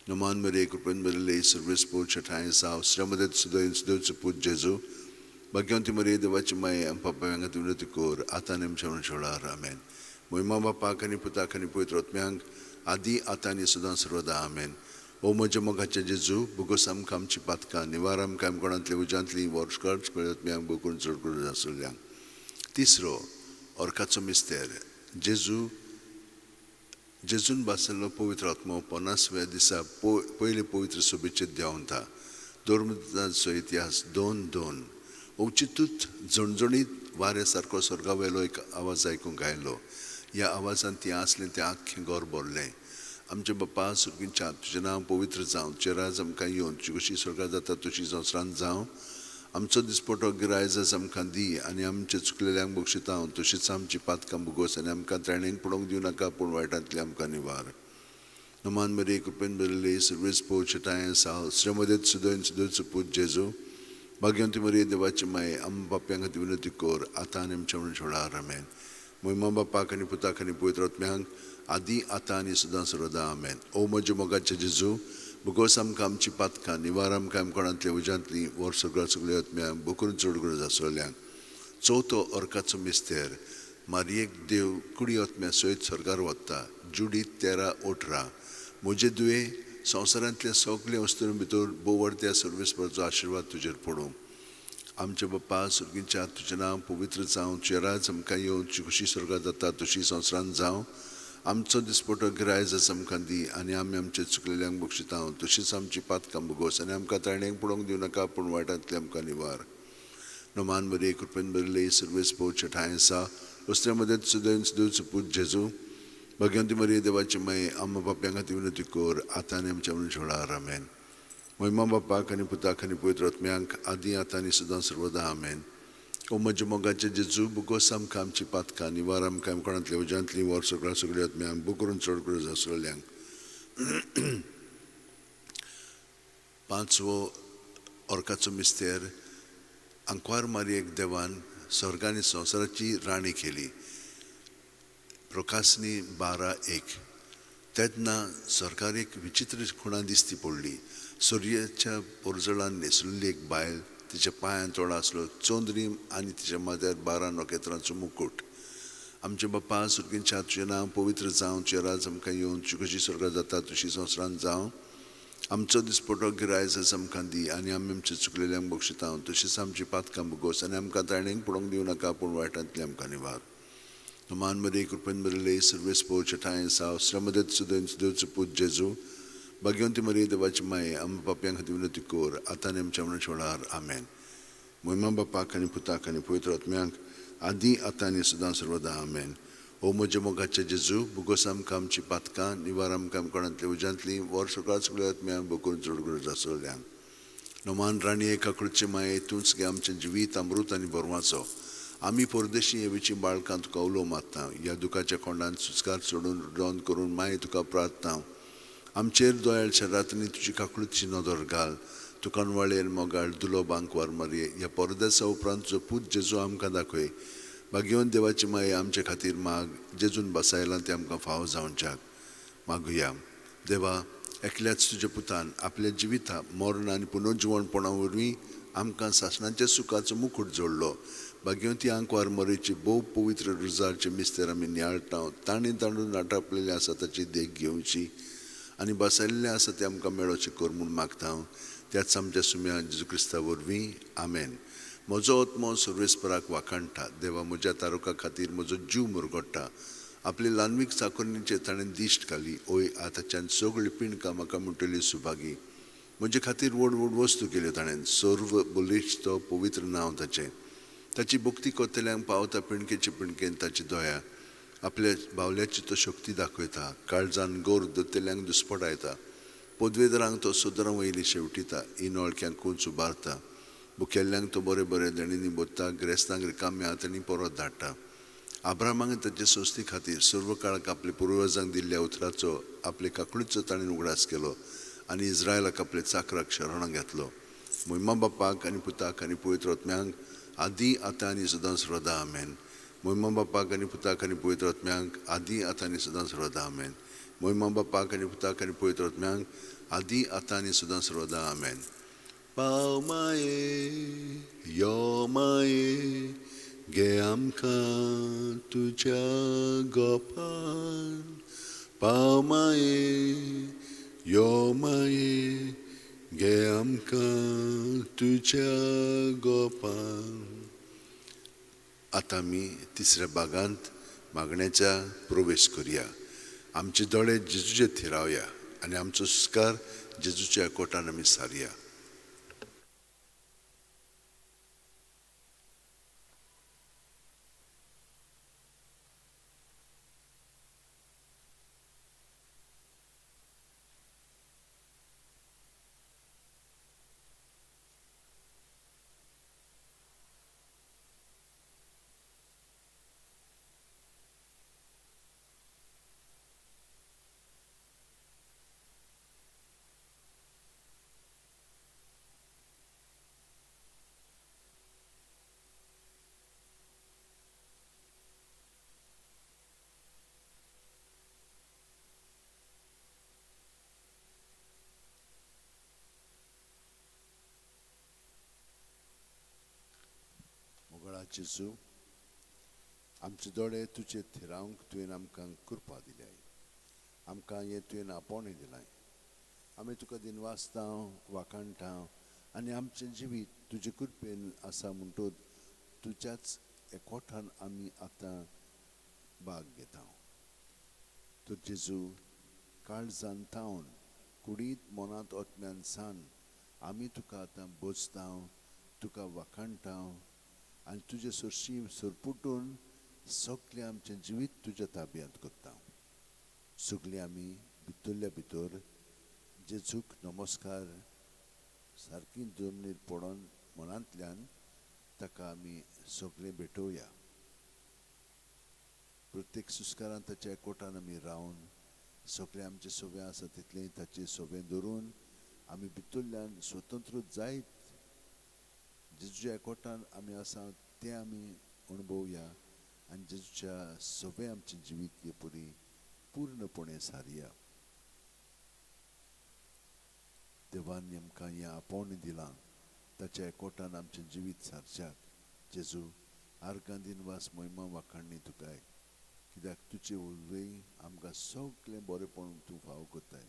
Noman Maria Kupen Berlei Service Poach Italian South Sramadet Students Dulce Put Jesu Bagionti Maria de Vachmai Amba Papianga Dunatikor Atanem Chaman Shodar Amen. Moimamba Pakani Putakani Puetrot Miang Adi Atani Sudan Saroda Amen. O Mojamogacha Jesu Bukosam Kam Chipatka Nivaram Kam Konant Levijantli Warsukar Skuliat Miang Bukurun Surgurza Soliang. Tisro orkaचो मिस्तेर जेजून बासलो पवित्र आत्मो 50व्या दिसा पयले पवित्र सोबेचेर देंवता. धर्मदाचो इतिहास 2:2 ओचितूच झणझणीत वाऱ्यासारको स्वर्गावेलो एक आवाज आयकूंक आयलो. ह्या आवाजान ती आसलें तें आख्खें घर भरलें. आमचे बाप्पा सुर्गींच्या तुजें नांव पवित्र जावं, तुजें राज आमकां येवन, तुजी कशी स्वर्गांत जाता तशी संवसारांत जावं. आमचो दिसपटो गिरायज आयज आमकां दी, आनी आमचे चुकलेल्यांक बक्षितांव, तशीच आमची पातकां बुगोस, आनी आमकां त्रेणेंक पडोवंक दिवं नाका, पूण वायटांतली आमकां निवार. नमान मरी कृपेन बरले सर्वेस पोवचेटाय साव श्रमदेत सुदोन सुदोच पूज जेजू भाग्यवंती मरी देवाची माय आम बाप्यांक खातीर विनंती कोर आतां आनी आमच्या म्हणून छोडार आमेन. मोहिमा बापाक आनी पुताक आनी पवित्र आत्म्यांक आदी आतां आनी सदां सर्वदा आमेन. ओ म्हजे मोगाचे जेजू, बुगोस आमकां आमची पातकां, निवार आमकां आमकोणांतल्या उज्यांतली वर सगळ्या सगळ्या आत्म्यांक बुकरून चड गरज आसलेल्यांक. चवथो अर्काचो मिस्तेर मारयेक देव कुडी आत्म्या सयत स्वर्गार वता. जुडी 13:18. म्हजे दुये संवसारांतल्या सगळे वस्तूं भितर बोवडत्या सर्वेस्पराचो आशिर्वाद तुजेर पडूं. आमचे बाप्पा सुर्गींच्या तुजें नांव पवित्र जावं, तुजें राज आमकां येवं, तुजी खुशी स्वर्गांत जाता तशी संवसारांत जावं. आमचो दिसपटो गिरायज आसा आमकां दी, आनी आमी आमचे चुकलेल्यांक बक्षितांव, तशीच आमची पातकां बुगोस, आनी आमकां ताणेंक पडोवंक दिवं नाका, पूण वायटांतली आमकां निवार. नमान बरी कृपेन बरले सर्वेस पोवचे ठाय आसा वस्त्रे मध्ये सुदैन सुदूच पूज जेजू भाग्यवंती मरी देवाची माय आम्हा बाप्यांक खातीर विनंती कोर आतां आनी आमच्या म्हणून छोडार आमेन. महिमा बापाक आनी पुताक आनी पवित्र आत्म्यांक आदी आतां आनी सदां सर्वदा आमेन. ओ म्हजे मोगाचे जेजू, बुगोस आमकां आमची पातकां, निवार आमकां आमकोणांतल्या उज्यांतली वर सगळ्या आत्म्यांक बुकरून चड गरज आसलेल्यांक. पांचवो अर्काचो मिस्तेर आंकवार मारयेक देवान स्वर्ग आनी संवसाराची राणी केली. प्रकाशनी 12:1. तेन्ना स्वर्गार एक विचित्र खुणा दिसती पडली. सूर्याच्या पोरजळान न्हेसलेली एक बायल, तिच्या पांयां तोडा आसलो चोंदरी आनी तिच्या माथ्यार 12 नखेत्रांचो मुकुट. आमचे बाप्पा सुर्गींच्या तुजें नांव पवित्र जावं, तुजें राज आमकां येवं, तुजी कशी स्वर्गांत जाता तशी संवसारांत जावं. आमचो दिसपटो गिरायज आसा आमकां दी, आनी आमी आमचे चुकलेल्यांक बक्षितांव, तशीच आमची पातकां बुगोस, आनी आमकां ताणेंक पडोवंक दिवं नाका, पूण वायटांतली आमकां निवार. नमान मरी कृपेन बरले सर्वेस पोवचे ठाय साव श्रमदेत सुदैन सुदूच पूज जेजू भाग्यवंती मरी देवाची माय आम्हा बाप्यांक खातीर विनंती कोर आतां आनी आमच्या म्हणून छोडार आमेन. मोहिमा बापाक आनी पुताक आनी पवित्र आत्म्यांक आदी आतां आनी सदां सर्वदा आमेन. ओ म्हजे मोगाचे जेजू, बुगोस आमकां आमची पातकां, निवार आमकां आमकोणांतल्या उज्यांतली वर सगळ्या आत्म्यांक बुकून चड गरज आसलेल्यांक. नोमान राणी एका कृतचे माये तूंच गे आमचें जिवीत अमृत आनी बोरवाचो. आमी परदेशी येवची बाळकां तुका उलो मारता. ह्या दुखाच्या कोंडान सुस्कार सोडून रोन करून माय तुका प्रार्थना. आमचेर दोयाळच्या रातनी तुजी काकळुची नदर घाल. तुका वळेर मोगाळ दुलो बांकवार मारये. ह्या परदेसा उपरांतचो पूज जेजू आमकां दाखय. भाग्यवंत देवाची माय आमचे खातीर माग, जेजून बसायलां ते आमकां फाव जावच्याक. मागुया. देवा, एकल्याच तुज्या पुतान आपल्या जिविता मरण आनी पुनर्जिवणपणा वरवीं आमकां सासणाच्या सुखाचो मुकुट जोडलो. भाग्यवंती आंकवार मरेची भोव पवित्र रुजारचे मिस्तेर आमी नियाळटाव. तांणी तांडून नाटापलेले आसा ताची देख घेवची आनी बसयल्लें आसा तें आमकां मेळोचें कर म्हूण मागता. त्याच आमच्या सुम्या जेजू क्रिस्ता वरवीं आमेन. म्हजो आत्मो सर्वेस्पराक वाखाणटा. देवा, म्हज्या तारुका खातीर म्हजो जीव मुरगोडटा. आपली ल्हानवीक चाकोरणीचेर ताणें दिश्ट घाली. ओय, आतांच्यान सगळीं पिणकां म्हाका म्हणटली सुभागी. म्हजे खातीर व्हड व्हड वस्तू केल्यो ताणें. सर्व बलिश्ट तो पवित्र नांव ताचें. ताची भक्ती कोत्तेल्यांक पावता पिणकेचे पिणकेन ताची दोया. आपल्या बावल्याची तो शक्ती दाखयता. काळजान गोर दोत्तेल्यांक दुस्पटायता. पदवेदरांक तो सुदारां वयली शेवटिता. इनोळक्यांक कूंच उबारता. भुकेल्ल्यांक तो बरें बरें दणींनी बोत्ता. गिरेस्तांक रिकाम्या हातांनी परत धाडटा. आब्रामांक ताचे सोस्ती खातीर सर्व काळाक आपल्या पुर्वजांक दिल्ल्या उतराचो आपले काकळुचो ताणें उगडास केलो आनी इस्रायलाक आपले चाकराक शरणां घेतलो. मोहिमा बापाक आनी पुताक आनी पवित्र आत्म्यांक आदी आतां आनी सदां सर्वदा आमेन. मोहिमा बापाक आनी पुताक आनी पवित्र आत्म्यांक आदी आतां आनी सदां सर्वदा आमेन. मोहिमा बापाक आनी पुताक आनी पवित्र आत्म्यांक आदी आतां आनी सदां सर्वदा आमेन. पाव माये यो माये गे आमकां तुज्या गोपान. पाव माये यो माये गे आमकां तुज्या गोपान. आतां आमी तिसऱ्या भागांत मागण्याच्या प्रवेश करुया. आमचे दोळे जेजूचे थिरावया आनी आमचो सुस्कार जेजूच्या कोटान आमी सारया. जेजू आमचे दोळे तुजे थिरावंक तुवें आमकां कृपा दिल्याय आमकां हें तुवें आपोवणें दिलाय आमी तुका दिनवासता वाखाणटा आनी आमचें जिवीत तुजे कृपेन आसा म्हणटूच तुज्याच एकवठान आमी आतां भाग घेता तर जेजू काळजान थावन कुडीत मनांत ओतम्यान सान आमी तुका आतां बोजता तुका वाखाणटा आनी तुजे सरशी सरपुटून सगलें आमचें जिवीत तुज्या ताब्यांत करता सगलीं आमी भितरल्या भितर जेजूक नमस्कार सारकी जमनीर पडोन मनांतल्यान ताका आमी सगळें भेटोवया प्रत्येक सुस्कारान ताच्या एकवटान आमी रावन सगळें आमचें सोबें आसा तितलें ताचें सोबें धरून आमी भितरल्यान स्वतंत्र जायत जेजूच्या एकवटान आमी आसा तें आमी अणभवया आनी जेजूच्या सोबें आमचें जिवीत हे पुरी पूर्णपणे सारया देवान आमकां हें आपोवणें दिलां ताच्या एकवटान आमचें जिवीत सारच्याक जेजू आर्गां दिनवास महिमा वाखाणणी तुकाय कित्याक तुजे उर्वई आमकां सगलें बरेंपण तूं फावो कोत्ताय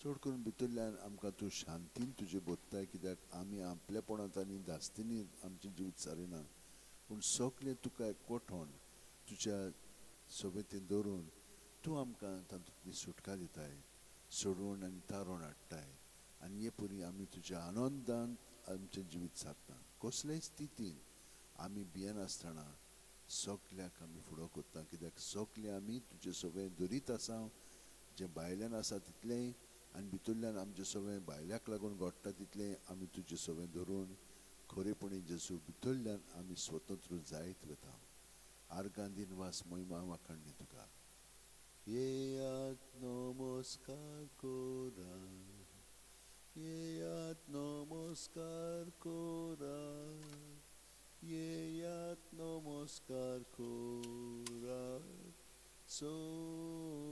चड करून भितरल्यान आमकां तूं शांतीन तुजें बोधताय कित्याक आमी आपलेपणांत आनी धास्तीनी आमचें जिवीत सारिना पूण सगलें तुका एकवटोन तुज्या सोबेतीन दवरून तूं आमकां तातूंतली सुटका दिताय सोडवण आनी तारण हाडटाय आनी हे पुरी आमी तुज्या आनंदान आमचें जिवीत सारता कसलेय स्थितीन आमी भियेनासतना सगल्याक आमी फुडो कोत्ता कित्याक सगलें आमी तुजें सोबें धरीत आसा जें भायल्यान आसा तितलेंय आनी भितरल्यान आमचें सोबें भायल्याक लागून घडटा तितलें आमी तुजें सोबें धरून खरेपणी जेजू भितरल्यान आमी स्वतंत्र जायत वता आर्गां दिनवास महिमा वाखाणणी तुका येयात नमस्कार कोरा येयात नमस्कार कोरा येयात नमस्कार कोरा सोम्या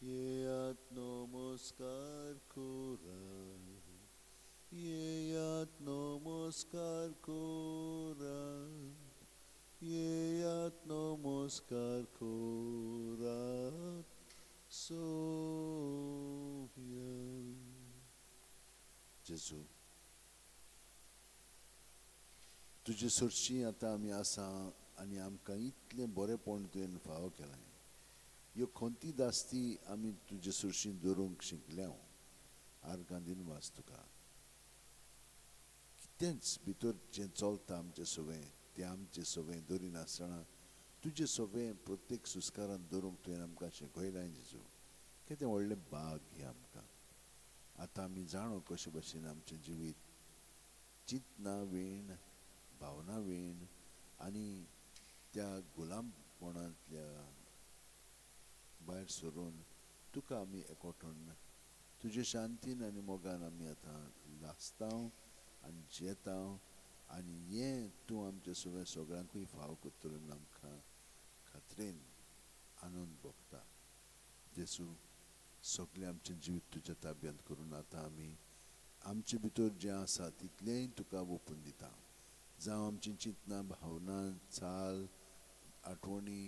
येयात नमस्कार कोरा येयात नमस्कार कोरा येयात नमस्कार कोरा सोम्या जेजू तुजे सरशी आतां आमी आसा आनी आमकां इतलें बरेंपण तुवें फावो केलां ह्यो खंती दास्ती आमी तुजे सरशीन दवरूंक शिकल्या आर्गां दिनवास तुका कितेंच भितर जें चलता आमचें सोबें तें आमचें सोबें धरिनासतना तुजें सोबें प्रत्येक सुस्कारान दवरूंक तुवें आमकां शिकयलां जेजू कितें व्हडलें भाग हें आमकां आतां आमी जाणो कशे भाशेन आमचें जिवीत चिंतना वेण भावना वेण आनी त्या गुलामपणांतल्या भायर सरून तुका आमी एकवटून तुजे शांतीन आनी मोगान आमी आतां लासता आनी जेता आनी हें तूं आमचे सोबें सगळ्यांकूय फाव करतलो म्हूण आमकां खात्रेन आनंद भोगता जेजू सगळें आमचें जिवीत तुज्या ताब्यांत करून आतां आमी आमचे भितर जें आसा तितलेंय तुका ओपून दिता जावं आमची चिंतना भावना चाल आठवणी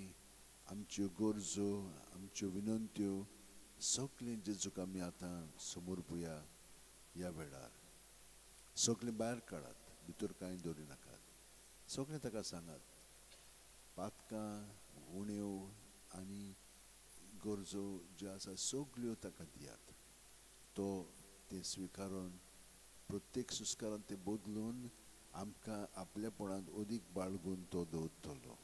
आमच्यो गरजो आमच्यो विनंत्यो सगलें जेजूक आमी आतां समोर पळोवया ह्या वेळार सगलें भायर काडात भितर कांय दवरिनाकात सगलें ताका सांगात पातकां उण्यो आनी गरजो ज्यो आसा सगल्यो ताका दियात तो तें स्विकारून प्रत्येक सुस्कारान तें बदलून आमकां आपलेपणांत अदीक बाळगून तो दवरतलो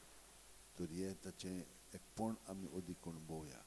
तर हें ताचें एकपण आमी अदीक अणभवया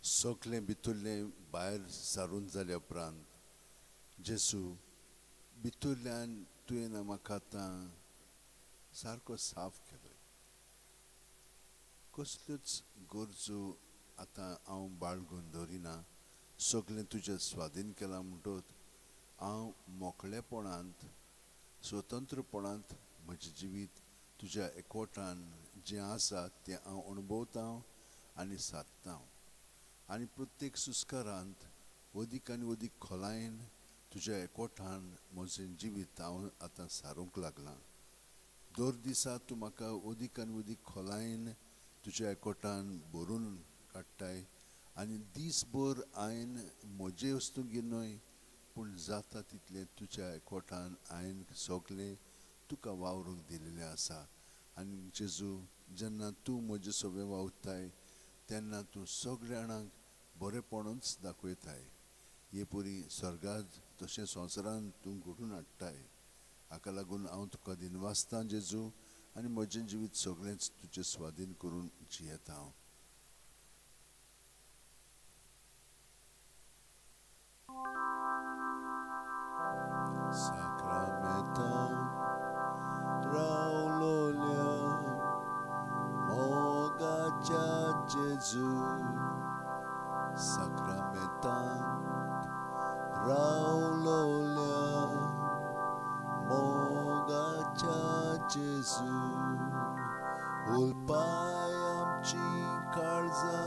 सगळें भितरलें भायर सारून जाल्या उपरांत जेजू भितरल्यान तुवें म्हाका आतां सारको साफ केलो. कसल्योच गरजो आतां हांव बाळगून दवरिना. सगळें तुजें स्वाधीन केलां म्हणटच हांव मोकळेपणांत स्वतंत्रपणांत म्हजें जिवीत तुज्या एकवटान जें आसा तें हांव अणभवतां आनी सादतां. आनी प्रत्येक सुस्कारांत अदीक आनी अदीक खोलायेन तुज्या एकवटान म्हजें जिवीत हांव आतां सारूंक लागलां. दर दिसा तूं म्हाका अदीक आनी अदीक खोलायेन तुज्या एकवटान भरून काडटाय आनी दीसभर हांवें म्हजे वस्तू घेवनय पूण जाता तितलें तुज्या एकवटान हांवें सगळें तुका वावरूंक दिलेलें आसा. आनी जेजू जेन्ना तूं म्हजे सोबे वावुरताय तेन्ना तूं सगळ्या जाणांक बरेपणूच दाखयताय. हे परी स्वर्गांत तशें संवसारांत तूं घडोवन हाडटाय. हाका लागून हांव तुका दिनवासतां जेजू आनी म्हजें जिवीत सगळेंच तुजें स्वाधीन करून जियेतां. Sacramental Raulolia Mogacha Jesu Sacramental Raulolia Mogacha Jesu Ulpai amchi kaळजा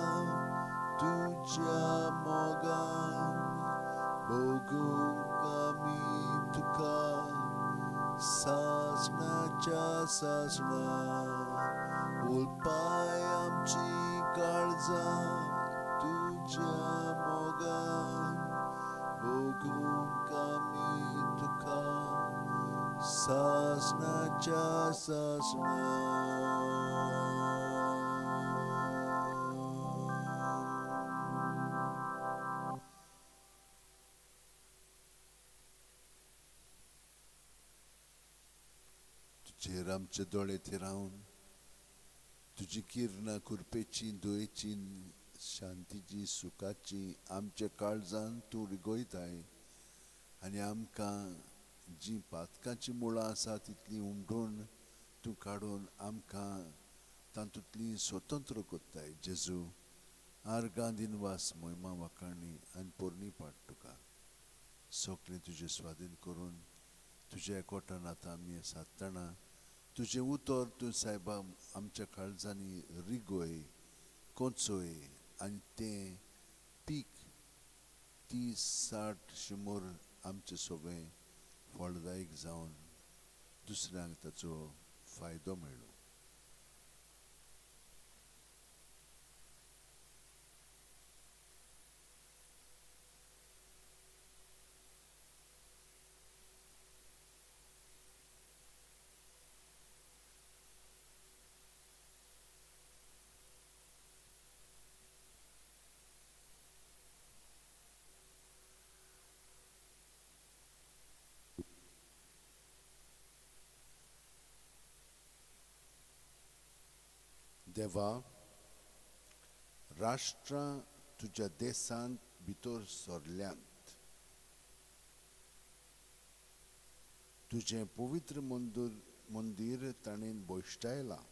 तुझ्या मोगान बघूंक आमी तुका सासणाच्या सासणा. उलपाय आमची काळजा तुझ्या मोगान बघूंक आमी तुका सासणाच्या सासणा. तुजेर आमचे दोळे थिरावन तुजी किरणां कृपेची दयेची शांतीची सुखाची आमच्या काळजान तूं रिगोयताय आनी आमकां जीं पातकांची मुळां आसा तितलीं उमटून तूं काडून आमकां तातूंतलीं स्वतंत्र कोत्ताय. जेजू आर्गां दिनवास महिमा वाखाणणी आनी पोरणी पाट तुका सगळें तुजें स्वाधीन करून तुज्या एकवटान आतां आमी सादतना तुजें उतर तूं सायबा आमच्या काळजांनी रिगोय कोचोय आनी तें पीक 30-60 आमचें सोबें फळदायीक जावन दुसऱ्यांक ताचो फायदो मेळ्ळो. देवा, राष्ट्रां तुज्या देशांत भितर सरल्यांत तुजें पवित्र मंदीर ताणें बोश्टायलां.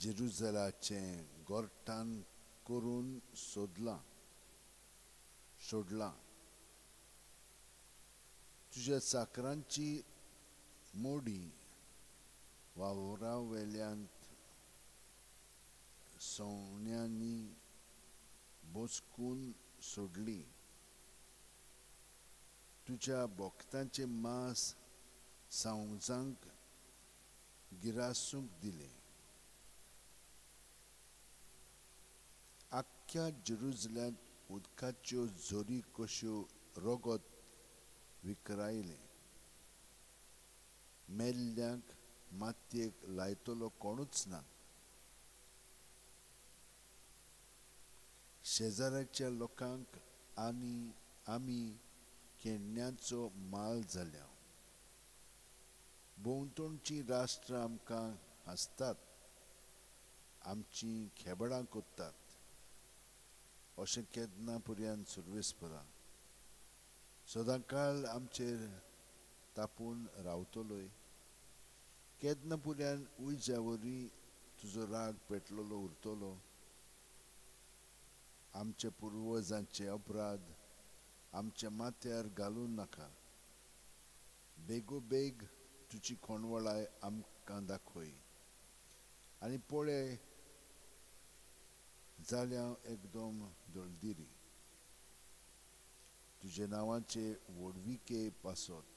जेरुजलाचें गोरठाण करून सोडलां. तुज्या चाकरांची मोडी वावरावेल्यांत सवण्यांनी बोसकून सोडली. तुज्या भोगतांचें मांस सांवजांक गिरासूंक दिलें. आख्ख्या जेरुजल्यांत उदकाच्यो झरी कश्यो रगत विखरायलें. मेल्ल्यांक मातयेक लायतलो कोणूच ना. शेजाऱ्याच्या लोकांक आमी केण्यांचो माल जाल्या. भोंवतणचीं राष्ट्रां आमकां हांसतात. आमची खेबडां कोत्तात अशें केन्ना पर्यंत सर्वेस्परा सदांकाळ आमचेर तापून रावतलोय. केन्ना पर्यंत उयच्या वरी तुजो राग पेटलेलो उरतलो. आमच्या पुर्वजांचे अपराध आमच्या माथ्यार घालूं नाका. बेगोबेग तुजी खोणवळाय आमकां दाखय आनी पळय जाल्या एकदम दळदिरी. तुजे नांवाचे व्हडविके पासत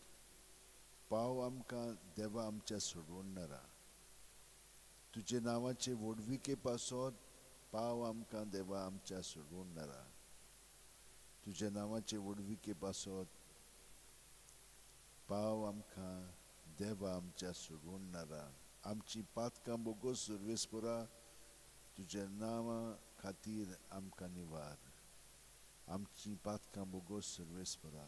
पाव आमकां देवा आमच्या सोडवणारा. तुजे नांवाचे व्हडविके पासत पाव आमकां देवा आमच्या सोडवणारा. तुजे नांवाचे व्हडविके पासत पाव आमकां देवा आमच्या सोडवणारा. आमची पातकां बोगोस सर्वेस्परा तुज्या नांवा खातीर आमकां निवार. आमची पातकां बोगोस सर्वेस्परा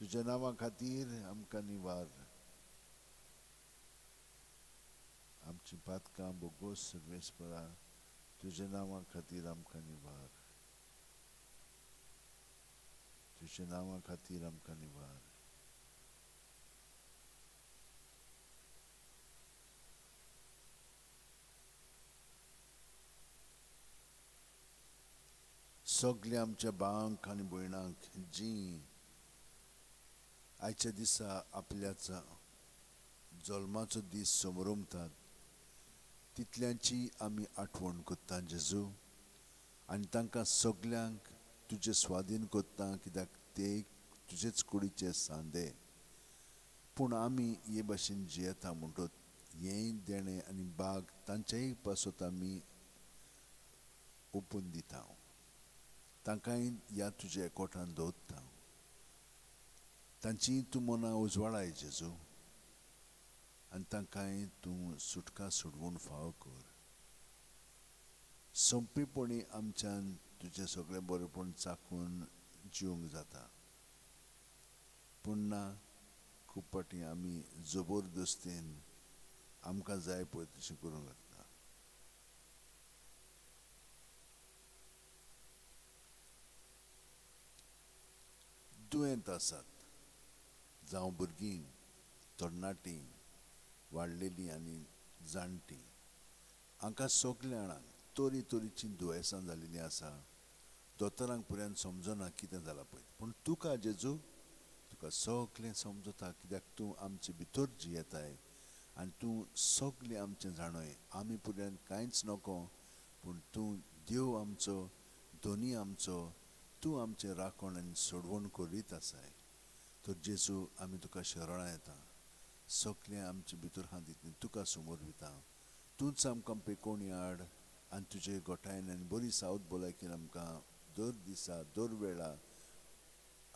तुज्या नांवा खातीर आमकां निवार. आमची पातकां बोगोस सर्वेस्परा तुज्या नांवा खातीर आमकां निवार. तुज्या नांवा खातीर आमकां निवार. सगल्या आमच्या भावांक आनी भयणांक जीं आयच्या दिसा आपल्याचा जल्माचो दीस समारंभतात तितल्यांची आमी आठवण कोत्ता जेजू. आनी तांकां सगल्यांक तुजे स्वाधीन कोत्ता कित्याक ते तुजेच कुडीचे सांदे. पूण आमी हे भाशेन जियेता म्हणटत हेंय देणें आनी बाग तांच्याय पासत आमी ओपून दिता. तांकांय ह्या तुज्या एकवटान दवरता. तांची तूं मनां उजवाडाय जेजू आनी तांकांय तूं सुटका सोडवून फावो कर. संपीपणी आमच्यान तुजें सगळें बरेंपण चाखून जिवंक जाता. पूण ना खूब पाटी आमी जबरदस्तीन आमकां जाय पळय तशें करूंक लागता. दुयेंत आसात जावं भुरगीं, तरणाटीं, वाडलेलीं आनी जाणटीं. हांकां सगल्या जाणांक तोरी तोरीचीं दुयेंसां जाल्लीं आसा. दोतोरांक पर्यंत समजना कितें जालां पळय. पूण तुका जेजू तुका सगलें समजता कित्याक तूं आमचे भितर जियेताय आनी तूं सगलें आमचें जाणय. आमी पर्यंत कांयच नको पूण तूं देव आमचो, धोनी आमचो, तूं आमचें राखण आनी सोडवण करीत आसाय. तर जेजू आमी तुका शरणा येता. सगलें आमचे भितर आहा तितलें तुका समोर दिता. तूंच आमकां पेकोवणी हाड आनी तुजे गोठायन आनी बरी सावद भलायकेन आमकां दर दिसा दर वेळा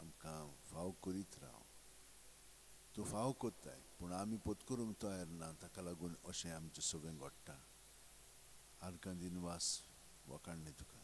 आमकां फाव करीत राव. तूं फाव कोत्ताय पूण आमी पत्करूंक तयार ना. ताका लागून अशें आमचें सगळें घडटा. आर्गां दिनवास वखाणलें तुका.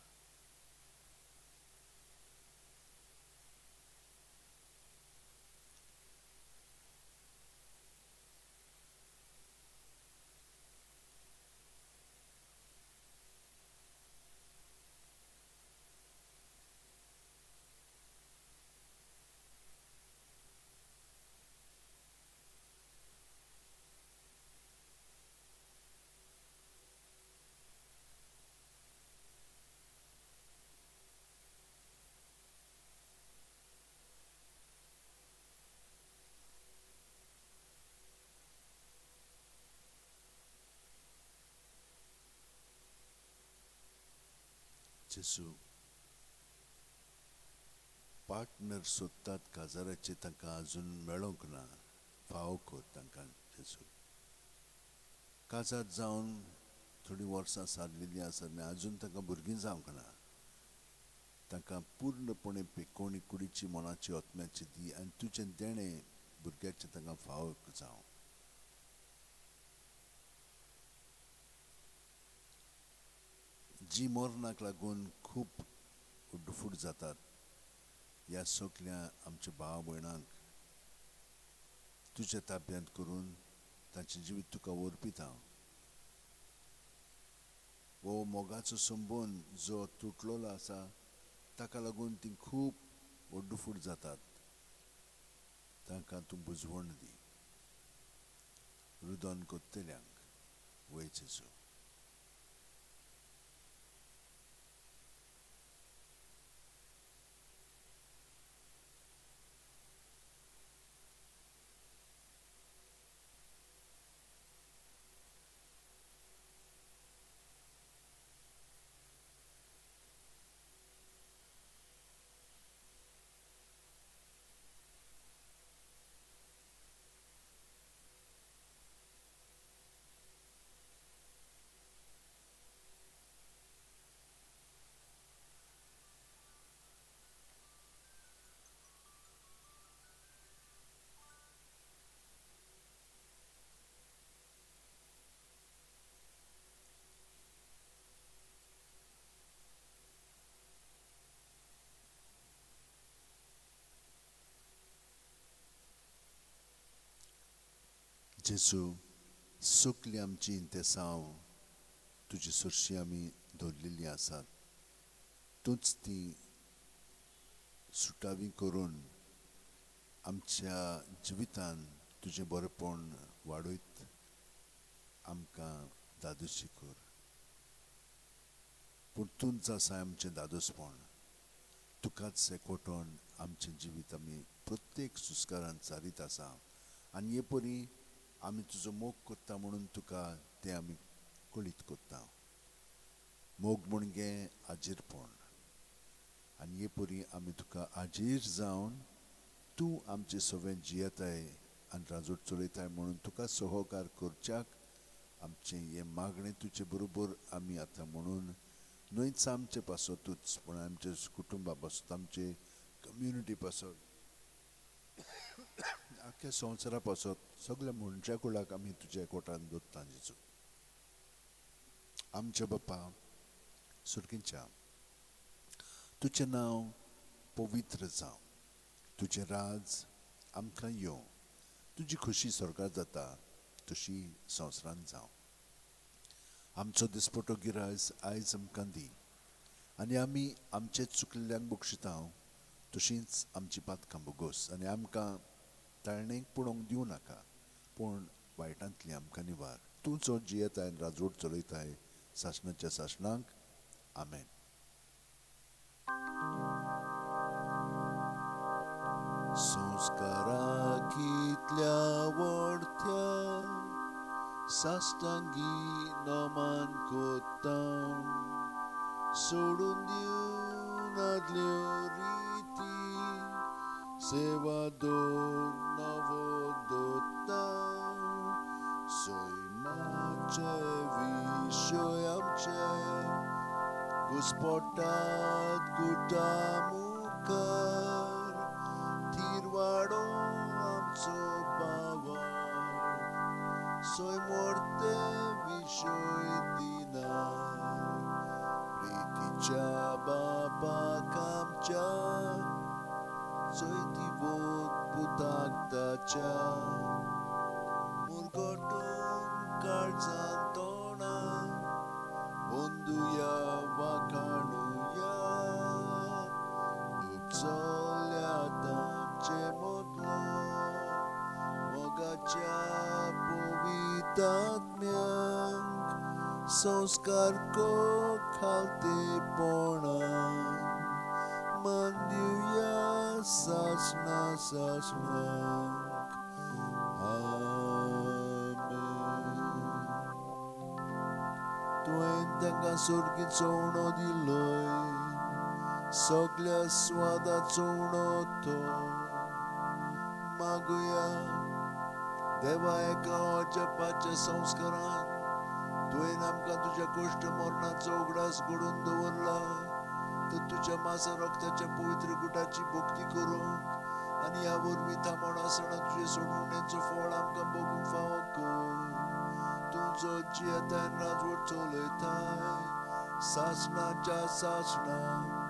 जेजू पार्टनर सोदतात काजाराचे तांकां आजून मेळोंक ना. फावो कर तांकां जेजू. काजार जावन थोडीं वर्सां सारलेलीं आसात आनी आजून तांकां भुरगीं जावंक ना. तांकां पूर्णपणी पेकोवणी कुडीची मनाची आत्म्याची दी आनी तुजें देणें भुरग्याचें तांकां फावो जावं. जीं मरणाक लागून खूब उड्डफूट जातात ह्या सगल्या आमच्या भाव भयणांक तुज्या ताब्यांत करून तांचें जिवीत तुका वरपीत हांव. वो मोगाचो संबंद जो तुटलेलो आसा ताका लागून ती खूब ओड्डूफूट जातात. तांकां तूं बुजवण दी. रुदन कोत्तेल्यांक वय जेजू. जेजू सगलीं आमची इंतेसांव तुजी सुरशीं आमी दवरलेलीं आसात. तूंच ती सुटावी करून आमच्या जिवितान तुजें बरेंपण वाडयत आमकां दादोशी कर. पूण तूंच आसा आमचें दादोसपण. तुकाच एकवटोन आमचें जिवीत आमी प्रत्येक सुस्कारान चालीत आसा. आनी हे परी आमी तुजो मोग कोत्ता म्हणून तुका तें आमी कळीत कोत्ता. मोग म्हणजे आजीरपण. आनी हे परी आमी तुका आजीर जावन तूं आमचें सगळें जियेताय आनी राजवट चलयताय म्हणून तुका सहकार करच्याक आमचें हें मागणें तुजे बरोबर आमी आतां म्हणून न्हयच आमचे पासतूच पूण आमचे कुटुंबा पासत आमचे कम्युनिटी पासत आख्या संवसारा पासत सगळ्या मनशा कुळाक आमी तुज्या एकवटान दवरता जेजू. आमचे बापा सुर्गीच्या तुजें नांव पवित्र जावं. तुजें राज आमकां येवं. तुजी खुशी स्वर्गांत जाता तशी संवसारांत जावं. आमचो दिसपटो गिरायज आयज आमकां दी. आनी आमी आमचे चुकलेल्यांक बक्षिता तशींच आमची पातकां बोगोस. आनी आमकां ताळणेक पडोवंक दिवं नाका पूण वायटांतली आमकां निवार. तूं जो जियेताय आनी राजवट चलयताय सासणाच्या सासणांक. आमेन. संस्काराक इतल्या व्हडत्या साश्टांगी नमान कोत्ता. सोडून दिवन आदल्यो रिती सेवा दोर नवो दोत्ता. सैमाचे विशय आमचे घुस्पटात गुटा मुखार. थीर वाडो आमचो पावार. सोय मोडते विशय दिनार. प्रितीच्या बापाक आमच्या चोयती वोत पुताक ताच्या. मुरगोटून काळजान तोणा बंदुया वाखाणुया. उपचल्या तांचे मोतलो मोगाच्या पवित्रात्म्यांक. संस्कार को खालतेपणान मान दिवया सासणा सासणांक. तुवें तांकां सुर्गीचो उणो दिलोय. सगल्या स्वादाचो उणो तो मागुया. देवा एका जपाच्या संस्कारान तुवें आमकां तुज्या कश्ट मरणाचो उगडास घडोवन दवरला. तर तुज्या मासा रक्ताच्या पवित्र गुटाची भक्ती करूंक आनी ह्या वरवीं थांबण आसतना तुजे सोडवणेचो फळ आमकां भोगूंक फावो कर. तूं जो जियेताय राजवट चलयताय सासणाच्या सासणांक.